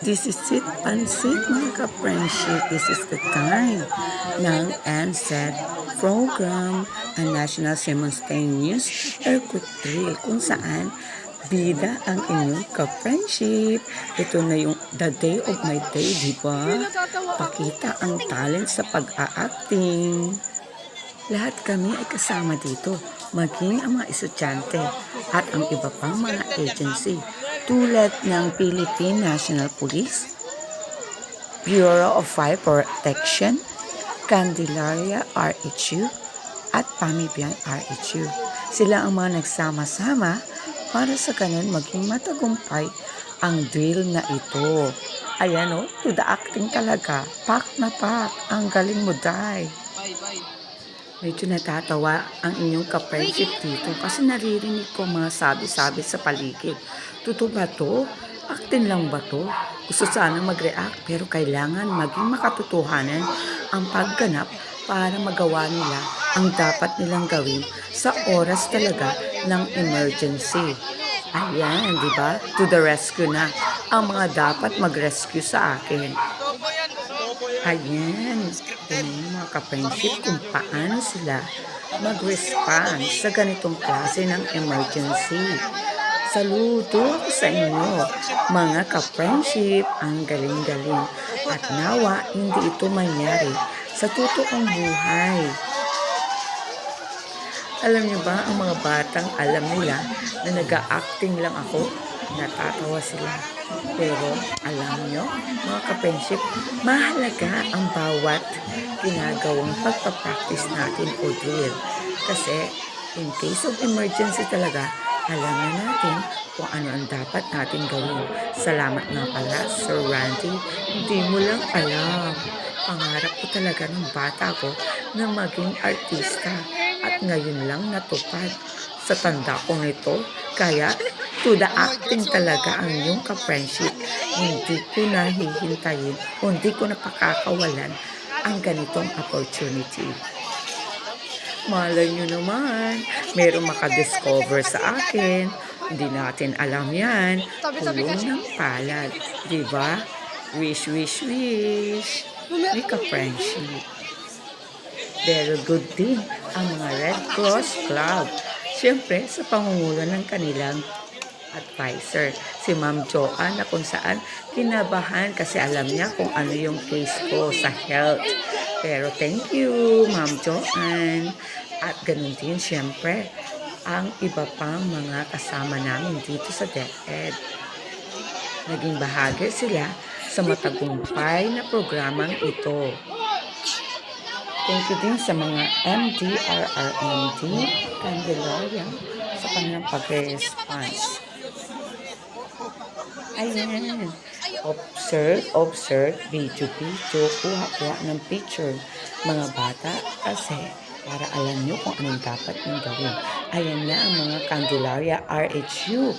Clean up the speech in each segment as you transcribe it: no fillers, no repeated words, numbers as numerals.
This is it, pansit mga ka-friendship. This is the time ng NSED program ang National Simultaneous Earthquake Drill kung saan bida ang inyong ka-friendship. Ito na yung the day of my day, di ba? Pakita ang talent sa pag-a-acting. Lahat kami ay kasama dito, maging ang mga estudyante at ang iba pang mga agency tulad ng Philippine National Police, Bureau of Fire Protection, Candelaria RHU at Pamibian RHU. Sila ang mga nagsama-sama para sa ganun maging matagumpay ang drill na ito. Ayan o, to the acting talaga. Pak na pak. Ang galing mo, Day. Medyo natatawa ang inyong ka-friendship dito kasi naririnig ko mga sabi-sabi sa paligid. Totoo ba to? Acting lang ba to? Gusto sana mag-react pero kailangan maging makatotohanan ang pagganap para magawa nila ang dapat nilang gawin sa oras talaga ng emergency. Ayan, di ba? To the rescue na ang mga dapat mag-rescue sa akin. Ayan, yung mga ka-friendship kung paano sila mag-respond sa ganitong klase ng emergency. Saludo ako sa inyo, mga ka-friendship, ang galing-galing. At nawa, hindi ito mangyari sa totoong buhay. Alam niyo ba, ang mga batang alam nila na nag-a-acting lang ako, natatawa sila. Pero alam nyo, mga ka-friendship, mahalaga ang bawat ginagawang pagpapractice natin o drill. Kasi in case of emergency talaga, alam na natin kung ano ang dapat natin gawin. Salamat nga pala, Sir Randy. Hindi mo lang alam. Pangarap ko talaga ng bata ko na maging artista. At ngayon lang natupad sa tanda kong ito. Kaya to the acting talaga ang iyong ka-friendship. Hindi ko nahihintayin o hindi ko napakakawalan ang ganitong opportunity. Malay nyo naman, mayroong makadiscover sa akin. Hindi natin alam yan. Tulong ng palad. Diba? Wish, wish, wish. May ka-friendship. Very good din ang mga Red Cross Club. Siyempre, sa pangungulo ng kanilang advisor, si Ma'am Joanne, na kung saan kinabahan kasi alam niya kung ano yung case ko sa health. Pero thank you, Ma'am Joanne. At ganun din, siyempre, ang iba pang mga kasama namin dito sa DepEd. Naging bahagi sila sa matagumpay na programang ito. Thank you din sa mga MDRRMD, Candelaria, sa kanilang pag-response. Ayan. Observe, video, kuha ng picture. Mga bata, kasi para alam nyo kung anong dapat nyo gawin. Ayan na ang mga Candelaria RHU.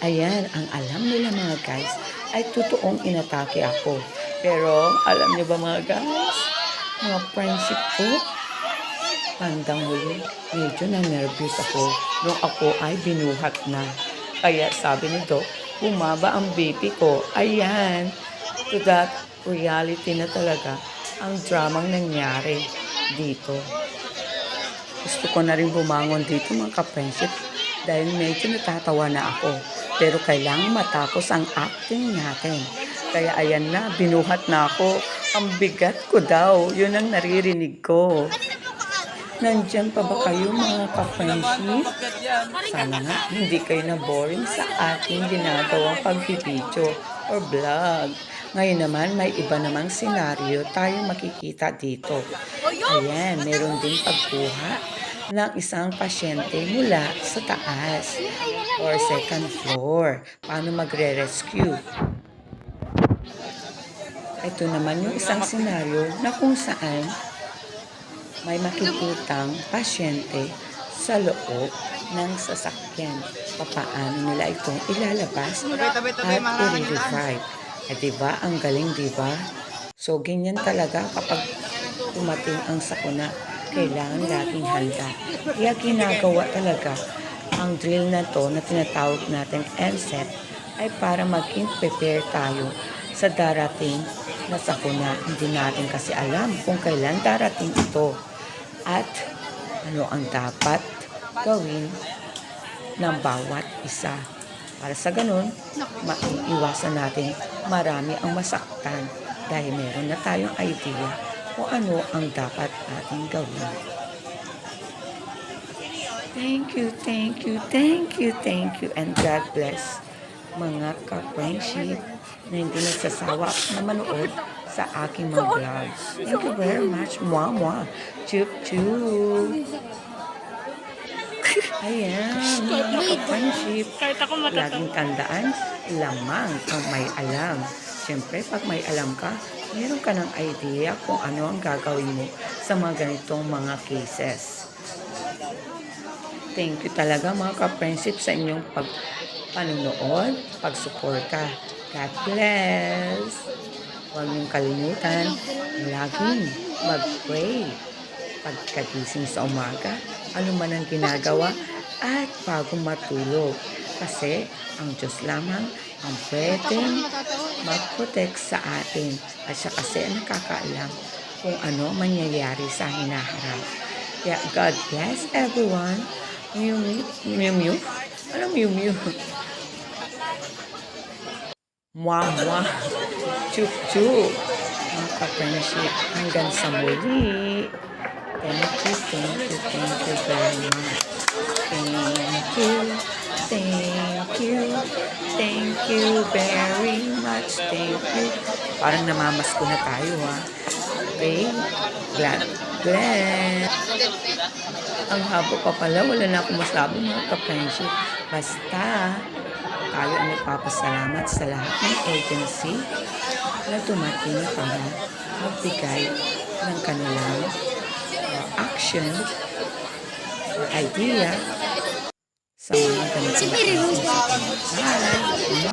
Ayan, ang alam nila mga guys, ay totoong inatake ako. Pero, alam nyo ba mga guys, mga friendship ko, bandang huli, medyo na-nervous ako nung ako ay binuhat na. Kaya sabi ni Doc, bumaba ang BP ko. Ayan, to that reality na talaga ang dramang nangyari dito. Gusto ko na rin bumangon dito mga ka-friendship dahil medyo natatawa na ako. Pero kailangan matapos ang acting natin. Kaya ayan na, binuhat na ako. Ang bigat ko daw, yun ang naririnig ko. Nandyan pa ba kayo mga ka-friendship? Sana nga hindi kayo na boring sa ating ginagawang pagbibideo or vlog. Ngayon naman may iba namang senaryo tayong makikita dito. Ayan, meron din pagkuha ng isang pasyente mula sa taas or second floor. Paano magre-rescue? Ito naman yung isang senaryo na kung saan may makikitang pasyente sa loob ng sasakyan. Paano nila itong ilalabas at i-revive. Diba? Ang galing, diba? So, ganyan talaga kapag tumating ang sakuna. Kailangan laging handa. Kaya ginagawa talaga ang drill na to na tinatawag natin NSET ay para maging prepare tayo sa darating na sakuna. Hindi natin kasi alam kung kailan darating ito at ano ang dapat gawin ng bawat isa. Para sa ganun, maiiwasan natin marami ang masaktan dahil meron na tayong idea kung ano ang dapat natin gawin. Thank you, thank you, thank you, thank you, and God bless mga ka-friendship na hindi nagsasawa na manood sa aking mga vlogs. Thank you very much. Mwah, mwah. Chup, chup. Ayan, mga ka-friendship. Laging tandaan, lamang ang may alam. Siyempre, pag may alam ka, meron ka ng idea kung ano ang gagawin mo sa mga ganitong mga cases. Thank you talaga mga ka-friendship sa inyong panonood, pagsuporta. God bless! Huwag niyong kalimutan, laging mag-pray. Pagkagising sa umaga, ano man ang ginagawa, at bago matulog. Kasi ang Diyos lamang ang pwedeng mag-protect sa atin. At siya kasi ang nakakaalam kung ano mangyayari sa hinaharap. Kaya God bless everyone. Mew mew. Ano mew mew? Mwah mwah. Chup chup. Mga ka-friendship. Hanggang sa muli. Thank you, thank you, thank you very much. Thank you, thank you, thank you very much. Thank you. Parang namamasko na tayo ha. Okay? God bless. Ang habo pa pala, wala na akong masabi mga ka-friendship. Basta, tayo ay nagpapasalamat sa lahat ng agency na dumating para magbigay ng kanilang action, idea sa mga ganitong cases. Bye!